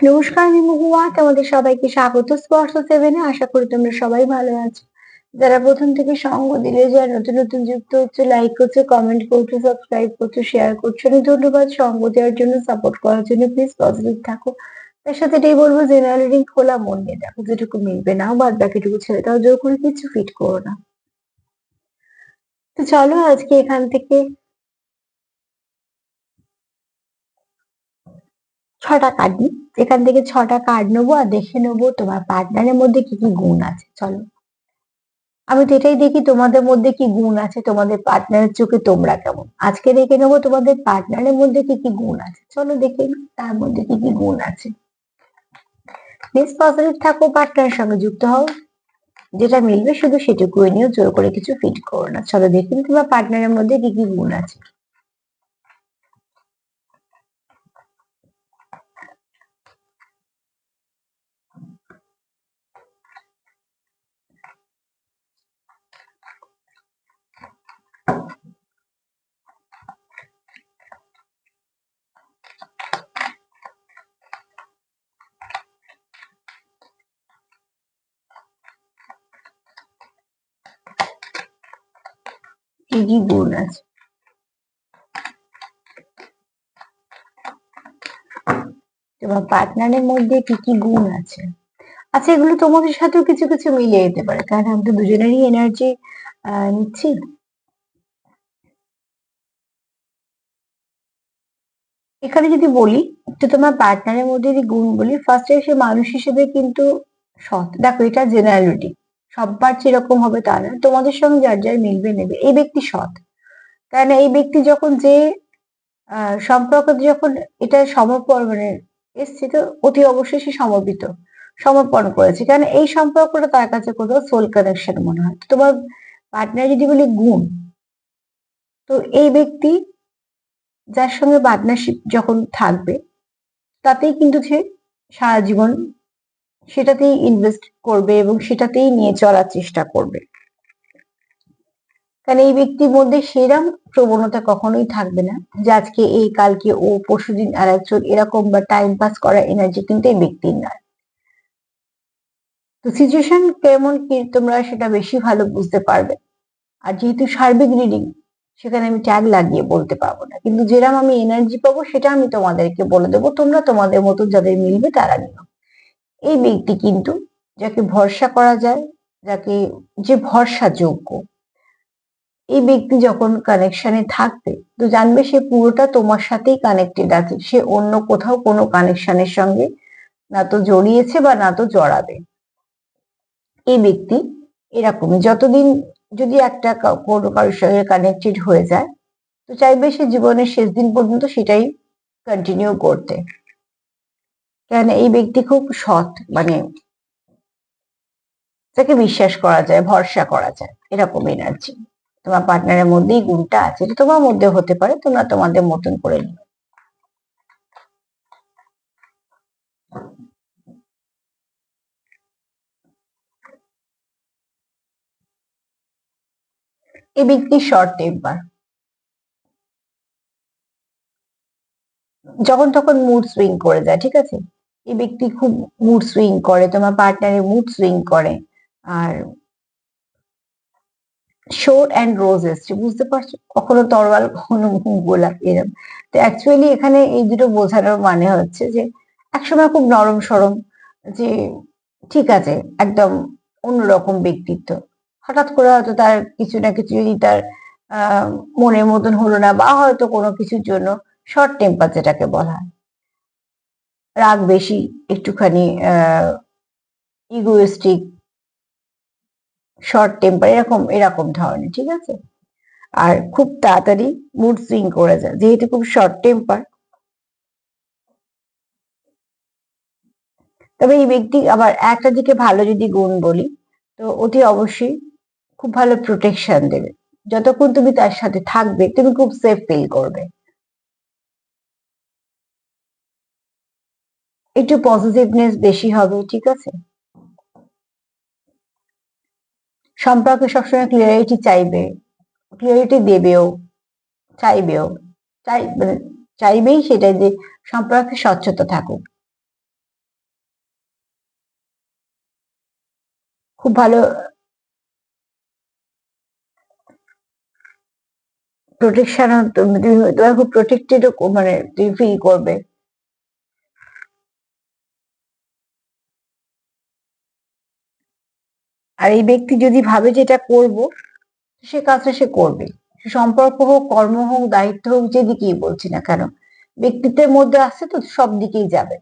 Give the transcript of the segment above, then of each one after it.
নমস্কার, আমি মহুয়া। তোমাদের সবাইকে স্বাগত স্পর্শ সেভেনে। আশা করি তোমরা সবাই ভালো আছো। যারা প্রথম থেকে সঙ্গ দিলে, যারা নতুন নতুন যুক্ত হচ্ছে, লাইক করছো, কমেন্ট করছো, সাবস্ক্রাইব করছো, শেয়ার করছো, অনেক ধন্যবাদ সঙ্গ দেওয়ার জন্য, সাপোর্ট করার জন্য। প্লিজ পজিটিভ থাকো। তার সাথে এটাই বলবো, জেনারেল রিডিং খোলা মন নিয়ে দেখো, যেটুকু মিলবে নাও, বাদ বাকিটুকু ছেড়ে দাও, জোর করে কিছু ফিট করো না। তো চলো আজকে এখান থেকে 6টা কার্ড নিই। এখান থেকে 6টা কার্ড নেবো আর দেখে নেবো তোমার পার্টনারের মধ্যে কি কি গুণ আছে। চলো, আমি তো এটাই দেখি তোমাদের মধ্যে কি গুণ আছে, তোমাদের পার্টনারের চোখে তোমরা কেমন। আজকে দেখে নেবো তোমাদের পার্টনারের মধ্যে কি কি গুণ আছে। চলো দেখে নিই তার মধ্যে কি কি গুণ আছে। প্লিজ পজিটিভ থাকো, পার্টনারের সঙ্গে যুক্ত হও। যেটা মিলবে শুধু সেটুকুই নিও, জোর করে কিছু ফিট করো না। চলো দেখে নিই তোমার পার্টনারের মধ্যে কি কি গুণ আছে। কি কি গুণ আছে তোমার পার্টনারের মধ্যে, কি কি গুণ আছে। আচ্ছা, এগুলো তোমাদের সাথেও কিছু কিছু মিলিয়ে যেতে পারে, কারণ আমি তো দুজনেরই এনার্জি নিচ্ছি। এখানে যদি বলি, তো তোমার পার্টনারের মধ্যে যদি গুণ বলি, ফার্স্টে সে মানুষ হিসেবে কিন্তু সৎ। দেখো, এটা জেনারেলিটি, সববার যেরকম হবে তা না, তোমাদের সঙ্গে যার যার মিলবে নেবে। এই ব্যক্তি সৎ, কারণ এই ব্যক্তি যখন যে সম্পর্ক যখন এটা সমর্পণ মানে এসছে, তো অতি অবশ্যই সে সমর্পিত, সমর্পণ করেছে, কারণ এই সম্পর্কটা তার কাছে কোনো সোল কানেকশন মনে হয়। তো তোমার পার্টনার যদি বলি গুণ, তো এই ব্যক্তি যার সঙ্গে পার্টনারশিপ যখন থাকবে, তাতেই কিন্তু সে সারা জীবন সেটাতেই ইনভেস্ট করবে এবং সেটাতেই নিয়ে চলার চেষ্টা করবে। কারণ এই ব্যক্তির মধ্যে সেরম প্রবণতা কখনোই থাকবে না যে আজকে এই, কালকে ও, পরশুদিন আর একজন, এরকম বা টাইম পাস করার এনার্জি কিন্তু এই ব্যক্তির নয়। তো সিচুয়েশন কেমন কি তোমরা সেটা বেশি ভালো বুঝতে পারবে। আর যেহেতু সার্বিক রিডিং, সেখানে আমি ট্যাগ লাগিয়ে বলতে পারবো না, কিন্তু যেরাম আমি এনার্জি পাবো সেটা আমি তোমাদেরকে বলে দেবো। তোমরা তোমাদের মতো যাদের মিলবে তারা নিও। এই ব্যক্তি কিন্তু যাকে ভরসা করা যায়, যাকে, যে ভরসাযোগ্য, এই ব্যক্তি যখন কানেকশনে থাকবে, তো জানবে সে পুরোটা তোমার সাথেই কানেক্টেড আছে। সে অন্য কোথাও কোনো কানেকশনের সঙ্গে না তো জড়িয়েছে বা না তো জড়াবে। এই ব্যক্তি এরকমই, যতদিন যদি একটা কোনো কারোর সঙ্গে কানেক্টেড হয়ে যায়, তো চাইবে সে জীবনের শেষ দিন পর্যন্ত সেটাই কন্টিনিউ করতে। কারণ এই ব্যক্তি খুব সৎ, মানে যাকে বিশ্বাস করা যায়, ভরসা করা যায়, এরকম এনার্জি তোমার পার্টনারের মধ্যেই গুণটা আছে। এটা তোমার মধ্যে হতে পারে, তোমরা তোমাদের মতন করে নিও। এই ব্যক্তি শর্ট টেম্পার, যখন তখন মুড সুইং করে যায়, ঠিক আছে। এই ব্যক্তি খুব মুড সুইং করে, তোমার পার্টনারের মুড সুইং করে। আর শোর অ্যান্ড রোজ এসছে, বুঝতে পারছো, কখনো তরোয়াল কখনো গোলাপ, এরকম। তো অ্যাকচুয়ালি এখানে এই দুটো বোঝানোর মানে হচ্ছে যে একসময় খুব নরম সরম, যে ঠিক আছে, একদম অন্যরকম ব্যক্তিত্ব, হঠাৎ করে হয়তো তার কিছু না কিছু যদি তার আহ মনের মতন হলো না, বা হয়তো কোনো কিছুর জন্য শর্ট টেম্পার যেটাকে বলা হয়, রাগ বেশি, একটুখানি ইগোয়েস্টিক, শর্ট টেম্পার, এরকম এরকম ধরনের, ঠিক আছে। আর খুব তাড়াতাড়ি মুড সুইং করে যায়, যেহেতু খুব শর্ট টেম্পার। তবে এই ব্যক্তি আবার একটা দিকে ভালো যদি গুণ বলি, তো অতি অবশ্যই খুব ভালো প্রোটেকশন দেবে। যতক্ষণ তুমি তার সাথে থাকবে, তুমি খুব সেফ ফিল করবে। একটু পজিটিভনেস বেশি হবে, ঠিক আছে। সম্পর্কে সবসময় ক্লিয়ারিটি চাইবে, ক্লিয়ারিটি দেবেও, চাইবেও, চাই মানে চাইবেই সেটা যে সম্পর্কে স্বচ্ছতা থাকুক। খুব ভালো প্রোটেকশন, তোমার খুব প্রোটেক্টেড মানে তুমি ফিল করবে। আর এই ব্যক্তি যদি ভাবে যে এটা করবো, সে কাজটা সে করবে। সম্পর্ক হোক, কর্ম হোক, দায়িত্ব হোক, যেদিকেই বলছি না কেন, ব্যক্তিত্বের মধ্যে আসছে তো সব দিকেই যাবে।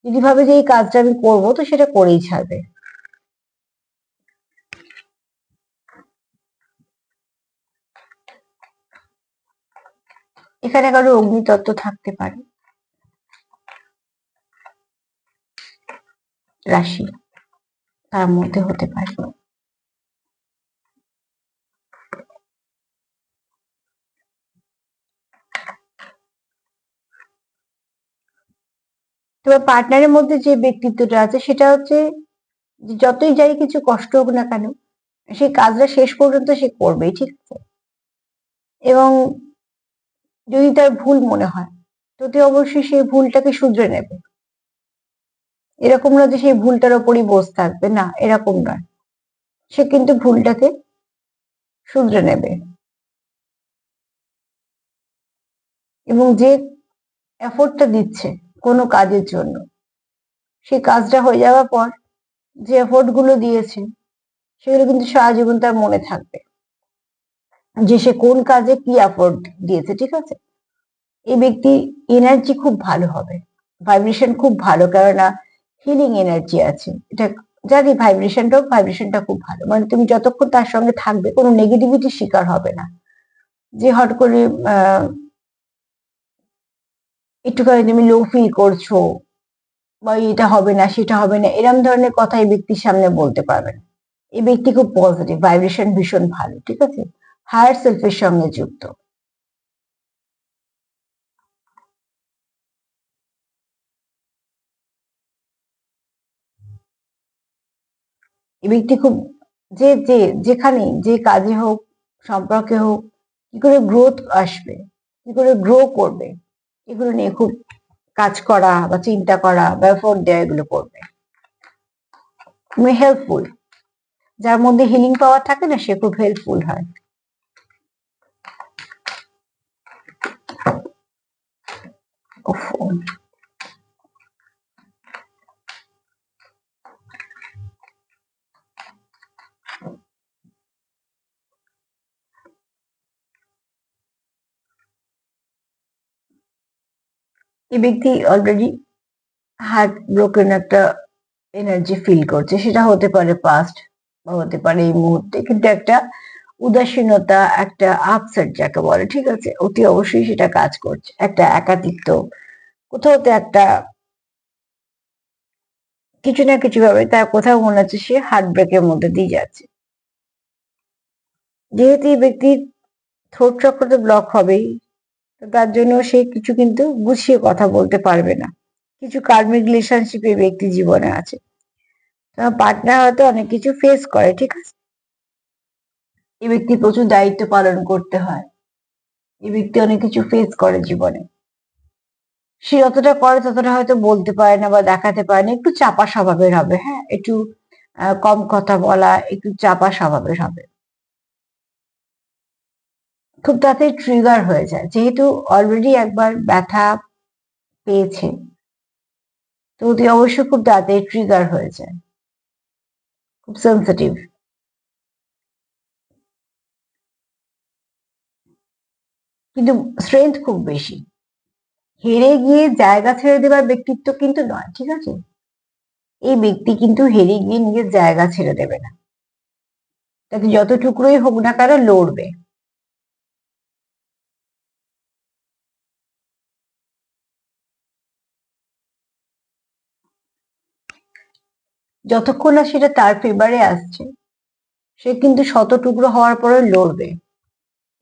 যদি ভাবে যে এই কাজটা আমি করবো, তো সেটা করেই ছাড়বে। এখানে কারো অগ্নিতত্ত্ব থাকতে পারে, রাশি তার মধ্যে হতে পারে। তবে পার্টনারের মধ্যে যে ব্যক্তিত্বটা আছে সেটা হচ্ছে যে যতই যাই কিছু কষ্ট হোক না কেন, সেই কাজটা শেষ পর্যন্ত সে করবেই, ঠিক আছে? এবং যদি তার ভুল মনে হয়, তো অবশ্যই সেই ভুলটাকে শুধরে নেবে। এরকম না যে সেই ভুলটার ওপরই বসে থাকবে, না, এরকম নয়। সে কিন্তু ভুলটাকে শুধরে নেবে। এবং যে এফোর্টটা দিচ্ছে কোনো কাজের জন্য, সেই কাজটা হয়ে যাওয়ার পর যে এফোর্ট গুলো দিয়েছে সেগুলো কিন্তু সারা জীবন তার মনে থাকবে, যে সে কোন কাজে কি এফোর্ট দিয়েছে, ঠিক আছে? এই ব্যক্তি এনার্জি খুব ভালো হবে, ভাইব্রেশন খুব ভালো, কেননা হিলিং এনার্জি আছে এটা। জানি ভাইব্রেশনটা খুব ভালো, মানে তুমি যতক্ষণ তার সঙ্গে থাকবে কোনো নেগেটিভিটির শিকার হবে না। যে হট করে একটুখানি তুমি লো ফিল করছো, বা এটা হবে না সেটা হবে না, এরম ধরনের কথা এই ব্যক্তির সামনে বলতে পারবে না। এই ব্যক্তি খুব পজিটিভ, ভাইব্রেশন ভীষণ ভালো, ঠিক আছে? হায়ার সেলফের সঙ্গে যুক্ত। এই ব্যক্তি খুব, যেখানে যে কাজে হোক, সম্পর্কে হোক, কি করে গ্রোথ আসবে, কি করে গ্রো করবে, এগুলো নিয়ে খুব কাজ করা বা চিন্তা করা বা এফোর্ট দেওয়া, এগুলো করবে। তুমি হেল্পফুল, যার মধ্যে হিলিং পাওয়ার থাকে না, সে খুব হেল্পফুল হয়। এই ব্যক্তি অলরেডি হার্ট ব্রোকেন একটা এনার্জি ফিল করছে, সেটা হতে পারে পাস্ট বা হতে পারে এই মুহূর্তে, কিন্তু একটা উদাসীনতা, একটা আপসেট যাকে বলে, ঠিক আছে, অতি অবশ্যই সেটা কাজ করছে। একটা একাকিত্ব, কোথাও তো একটা কিছু না কিছু ভাবে তার কোথাও মনে হচ্ছে সে হার্ট ব্রেকের মধ্যে দিয়ে যাচ্ছে। যেহেতু এই ব্যক্তির থ্রোট চক্রটা ব্লক হবেই, তো তার জন্য সে কিছু কিন্তু গুছিয়ে কথা বলতে পারবে না। কিছু কার্মিক রিলেশনশিপ এই ব্যক্তি জীবনে আছে, তোমার পার্টনার হয়তো অনেক কিছু ফেস করে, ঠিক আছে? এই ব্যক্তি প্রচুর দায়িত্ব পালন করতে হয়, এই ব্যক্তি অনেক কিছু ফেস করে জীবনে। সে যতটা করে ততটা হয়তো বলতে পারে না বা দেখাতে পারে না, একটু চাপা স্বভাবের হবে, হ্যাঁ, একটু কম কথা বলা, একটু চাপা স্বভাবের হবে। খুব তাড়াতাড়ি ট্রিগার হয়ে যায়, যেহেতু অলরেডি একবার ব্যথা পেয়েছে, তো অতি অবশ্যই খুব তাড়াতাড়ি ট্রিগার হয়ে যায়, খুব সেন্সিটিভ। কিন্তু স্ট্রেংথ খুব বেশি, হেরে গিয়ে জায়গা ছেড়ে দেবার ব্যক্তিত্ব কিন্তু নয়, ঠিক আছে? এই ব্যক্তি কিন্তু হেরে গিয়ে নিজের জায়গা ছেড়ে দেবে না, তাকে যত টুকরোই হোক না কেন লড়বে। যতক্ষণ না সেটা তার ফেভারে আসছে, সে কিন্তু শত টুকরো হওয়ার পরে লড়বে,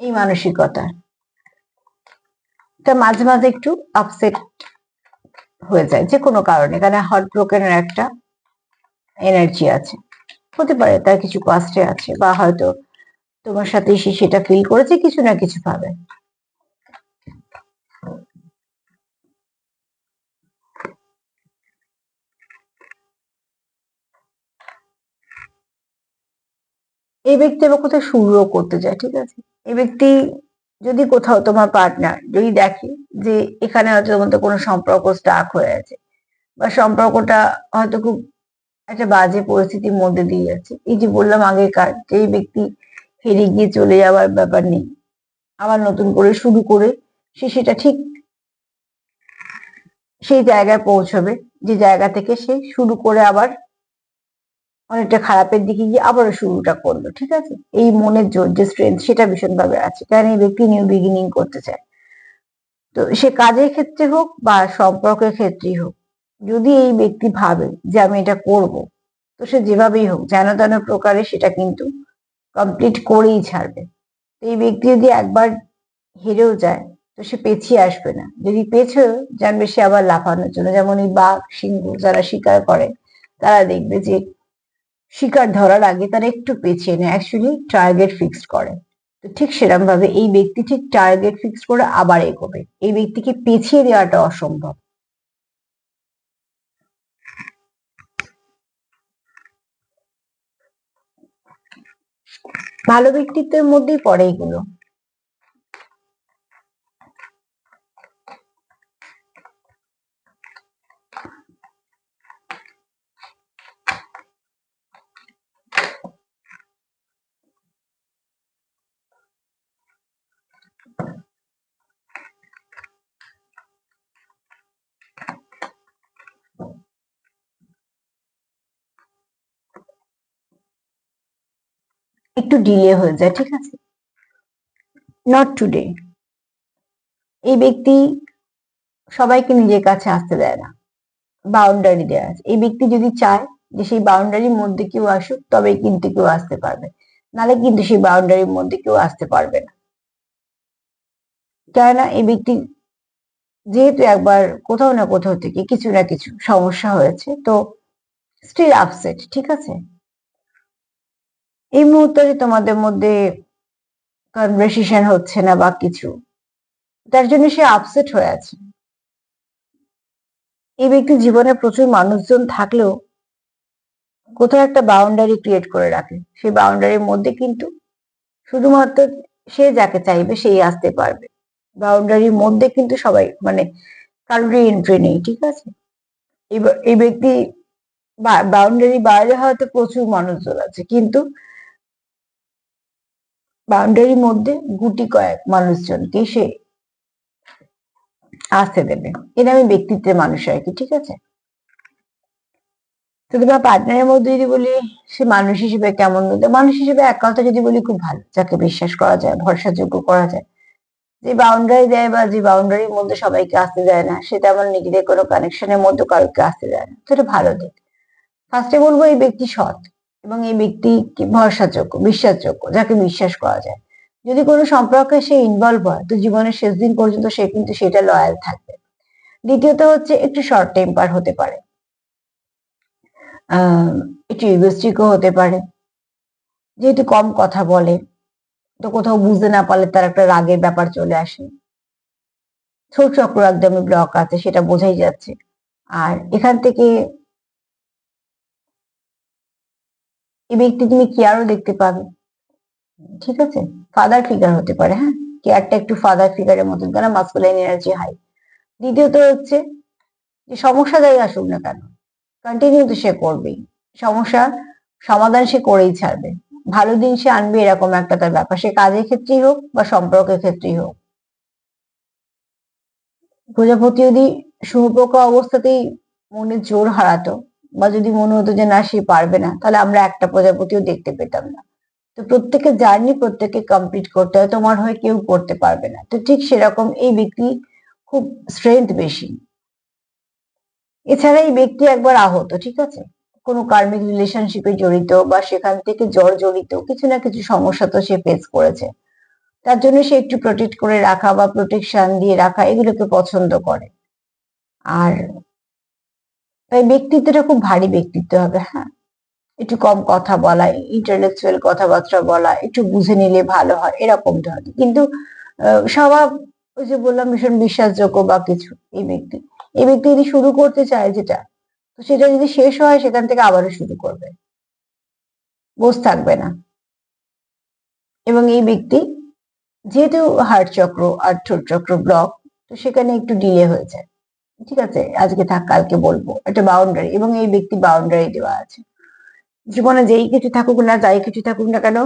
এই মানসিকতা। তা মাঝে মাঝে একটু আপসেট হয়ে যায় যে কোনো কারণে, কারণ হার্ট ব্রোকেনের একটা এনার্জি আছে, হতে পারে তার কিছু কষ্টে আছে, বা হয়তো তোমার সাথে সে সেটা ফিল করেছে কিছু না কিছু ভাবে। এই ব্যক্তি আবার কোথাও শুরুও করতে চায়, ঠিক আছে? এই ব্যক্তি যদি কোথাও তোমার পার্টনার যদি দেখে যে এখানে হয়তো তোমাদের কোনো সম্পর্ক স্টাক হয়ে আছে বা সম্পর্কটা হয়তো খুব একটা বাজে পরিস্থিতির মধ্যে দিয়ে যাচ্ছে, এই যে বললাম আগেকার যে এই ব্যক্তি হেরে গিয়ে চলে যাওয়ার ব্যাপার নেই, আবার নতুন করে শুরু করে সে সেটা ঠিক সেই জায়গায় পৌঁছবে যে জায়গা থেকে সে শুরু করে আবার অনেকটা খারাপের দিকে গিয়ে আবারও শুরুটা করলো, ঠিক আছে? এই মনের জোর যে স্ট্রেংথ সেটা ভীষণ ভাবে আছে, কারণ এই ব্যক্তি নিউ বিগিনিং করতে চায়। তো সে কাজের ক্ষেত্রে হোক বা সম্পর্কের ক্ষেত্রেই হোক, যদি এই ব্যক্তি ভাবে যে আমি এটা করব, তো সে যেভাবেই হোক যেন তেন প্রকারে সেটা কিন্তু কমপ্লিট করেই ছাড়বে। তো এই ব্যক্তি যদি একবার হেরেও যায় তো সে পেছিয়ে আসবে না, যদি পেছেও জানবে সে আবার লাফানোর জন্য। যেমন এই বাঘ সিংহ যারা শিকার করে তারা দেখবে যে শিকার ধরার আগে তারা একটু পেছিয়ে নেয়, অ্যাকচুয়ালি টার্গেট ফিক্সড করে। তো ঠিক সেরকম ভাবে এই ব্যক্তি ঠিক টার্গেট ফিক্সড করে আবার এগোবে, এই ব্যক্তিকে পেছিয়ে দেওয়াটা অসম্ভব। ভালো ব্যক্তিত্বের মধ্যেই পড়ে এগুলো। একটু ডিলে হয়ে যায়, ঠিক আছে? Not today. এই ব্যক্তি সবাইকে নিজের কাছে আসতে দেয় না, বাউন্ডারি দেওয়া আছে। এই ব্যক্তি যদি চায় যে সেই বাউন্ডারির মধ্যে কেউ আসুক তবেই কিন্তু কেউ আসতে পারবে, নালে কিন্তু সেই বাউন্ডারির মধ্যে কেউ আসতে পারবে না। কেননা এই ব্যক্তি যেহেতু একবার কোথাও না কোথাও থেকে কিছু না কিছু সমস্যা হয়েছে, তো স্টিল আপসেট, ঠিক আছে? এই মুহূর্তে তোমাদের মধ্যে কনভারসেশন হচ্ছে না বা কিছু, তার জন্য সে আপসেট হয়ে আছে। এই ব্যক্তি জীবনে প্রচুর মানুষজন থাকলেও কোথাও একটা বাউন্ডারি ক্রিয়েট করে রাখে, সেই বাউন্ডারির মধ্যে কিন্তু শুধুমাত্র সে যাকে চাইবে সেই আসতে পারবে। বাউন্ডারির মধ্যে কিন্তু সবাই মানে কারোরই এন্ট্রি নেই, ঠিক আছে? এই ব্যক্তি বাউন্ডারি বাইরে হয়তো প্রচুর মানুষজন আছে, কিন্তু বাউন্ডারির মধ্যে গুটি কয়েক মানুষজনকে সে আসতে দেবে। এটা আমি ব্যক্তিত্বের মানুষ আর কি, ঠিক আছে? তো তোমার পার্টনারের মধ্যে যদি বলি সে মানুষ হিসেবে কেমন, মানুষ হিসেবে এক কথা যদি বলি খুব ভালো, যাকে বিশ্বাস করা যায়, ভরসাযোগ্য করা যায়, যে বাউন্ডারি দেয় বা যে বাউন্ডারির মধ্যে সবাইকে আসতে দেয় না, সেটা আমার নিজেদের কোনো কানেকশনের মধ্যে কারোকে আসতে দেয় না, তো এটা ভালো দিক। ফার্স্টে বলবো এই ব্যক্তি সৎ এবং এই ব্যক্তি ভরসাযোগ্য, বিশ্বাসযোগ্য, যাকে বিশ্বাস করা যায়। যদি কোনো সম্পর্কে সে ইনভলভ হয় তো জীবনের শেষ দিন পর্যন্ত সে কিন্তু সেটা লয়াল থাকবে। দ্বিতীয়ত হচ্ছে একটু শর্ট টেম্পার হতে পারে, একটু ইগোস্টিকও হতে পারে। যেহেতু কম কথা বলে, তো কোথাও বুঝতে না পারলে তার একটা রাগের ব্যাপার চলে আসে। ছোট চক্র একদমই ব্লক আছে, সেটা বোঝাই যাচ্ছে। আর এখান থেকে এই ব্যক্তি তুমি কেয়ারও দেখতে পাবে, ঠিক আছে? ফাদার ফিগার হতে পারে, হ্যাঁ, কেয়ারটা একটু ফাদার ফিগারের মতন, কেন মাস্কুলাইন এনার্জি হাই। দ্বিতীয়ত হচ্ছে যে সমস্যা যাই আসুক না কেন কন্টিনিউ তো সে করবেই, সমস্যা সমাধান সে করেই ছাড়বে, ভালো দিন সে আনবে, এরকম একটা তার ব্যাপার, সে কাজের ক্ষেত্রেই হোক বা সম্পর্কের ক্ষেত্রেই হোক। প্রজাপতি যদি শুভপ্রকা অবস্থাতেই মনে জোর হারাতো বা যদি মনে হতো যে না সে পারবে না, তাহলে আমরা একটা প্রজাপতিও দেখতে পেতাম না। তো প্রত্যেকের জার্নি প্রত্যেককে কমপ্লিট করতে হয়, তোমার হয়ে কেউ করতে পারবে না। তো ঠিক সেরকম এই ব্যক্তি খুব স্ট্রেংথ বেশি। এছাড়া এই ব্যক্তি একবার আহত, ঠিক আছে? কোনো কার্মিক রিলেশনশিপে জড়িত বা সেখান থেকে জড়িত কিছু না কিছু সমস্যা তো সে ফেস করেছে, তার জন্য সে একটু প্রোটেক্ট করে রাখা বা প্রোটেকশন দিয়ে রাখা এগুলোকে পছন্দ করে। আর তাই ব্যক্তিত্বটা খুব ভারী ব্যক্তিত্ব হবে, হ্যাঁ। একটু কম কথা বলা, ইন্টেলেকচুয়াল কথাবার্তা বলা, একটু বুঝে নিলে ভালো হয় এরকম ধরনের, কিন্তু স্বভাব ওই যে বললাম ভীষণ বিশ্বাসযোগ্য বা কিছু। এই ব্যক্তি যদি শুরু করতে চায় যেটা, তো সেটা যদি শেষ হয় সেখান থেকে আবারও শুরু করবে, বসে থাকবে না। এবং এই ব্যক্তি যেহেতু হার্ট চক্র আর ঠোঁট চক্র ব্লক, তো সেখানে একটু ডিলে হয়ে যায়। ঠিক আছে, আজকে থাক কালকে বলবো, একটা বাউন্ডারি, এবং এই ব্যক্তি বাউন্ডারি দেওয়া আছে। জীবনে যেই কিছু থাকুক না, যাই কিছু থাকুক না কেন,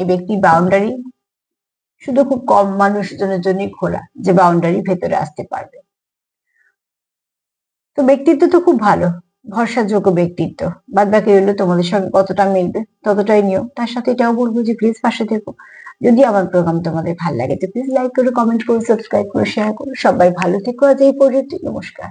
এই ব্যক্তি বাউন্ডারি শুধু খুব কম মানুষজনের জন্যই খোলা, যে বাউন্ডারি ভেতরে আসতে পারবে। তো ব্যক্তিত্ব তো খুব ভালো, ভরসাযোগ্য ব্যক্তিত্ব। বাদ বাকি হলো তোমাদের সঙ্গে কতটা মিলবে ততটাই নিও। তার সাথে এটাও বলবো যে প্লিজ পাশে থেকো। যদি আমার প্রোগ্রাম তোমাদের ভালো লাগে তো প্লিজ লাইক করো, কমেন্ট করো, সাবস্ক্রাইব করো, শেয়ার করো। সবাই ভালো থেকো। আজ এই পর্যন্ত, নমস্কার।